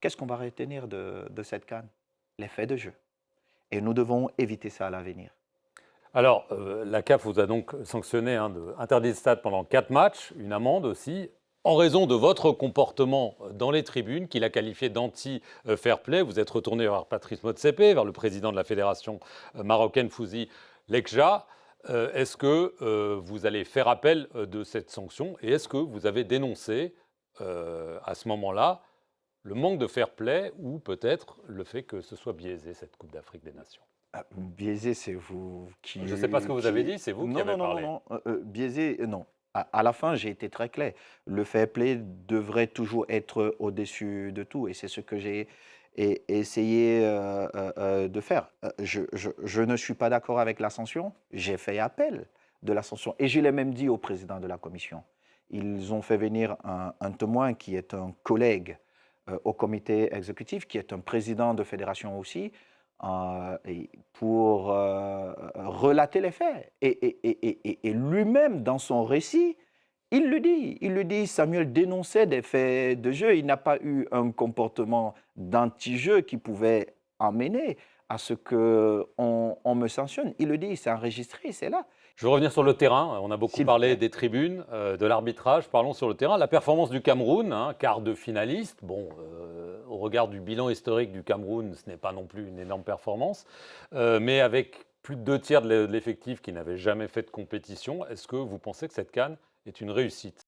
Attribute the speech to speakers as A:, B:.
A: Qu'est-ce qu'on va retenir de cette CAN? Les faits de jeu. Et nous devons éviter ça à l'avenir.
B: Alors, la CAF vous a donc sanctionné, interdit de stade pendant 4 matchs, une amende aussi, en raison de votre comportement dans les tribunes, qu'il a qualifié d'anti-fair play. Vous êtes retourné vers Patrice Motsepe, vers le président de la fédération marocaine Fouzi Lekja. Est-ce que vous allez faire appel de cette sanction et est-ce que vous avez dénoncé à ce moment-là le manque de fair play ou peut-être le fait que ce soit biaisé, cette Coupe d'Afrique des Nations?
A: Biaisé, c'est vous
B: Je ne sais pas ce que vous avez
A: qui...
B: dit, c'est vous qui
A: Non,
B: avez
A: non, non, non,
B: parlé.
A: non. Biaisé, non. À la fin, j'ai été très clair. Le fair play devrait toujours être au-dessus de tout. Et c'est ce que j'ai essayé de faire. Je ne suis pas d'accord avec la sanction. J'ai fait appel de la sanction. Et je l'ai même dit au président de la commission. Ils ont fait venir un témoin qui est un collègue au comité exécutif, qui est un président de fédération aussi, pour relater les faits. Et lui-même, dans son récit, il le dit, Samuel dénonçait des faits de jeu. Il n'a pas eu un comportement d'anti-jeu qui pouvait amener à ce qu'on me sanctionne. Il le dit, c'est enregistré, c'est là.
B: Je veux revenir sur le terrain. On a beaucoup
A: S'il vous
B: parlé
A: plaît.
B: des tribunes, de l'arbitrage. Parlons sur le terrain. La performance du Cameroun, quart de finaliste. Bon, au regard du bilan historique du Cameroun, ce n'est pas non plus une énorme performance. Mais avec plus de 2 tiers de l'effectif qui n'avait jamais fait de compétition, est-ce que vous pensez que cette CAN est une réussite?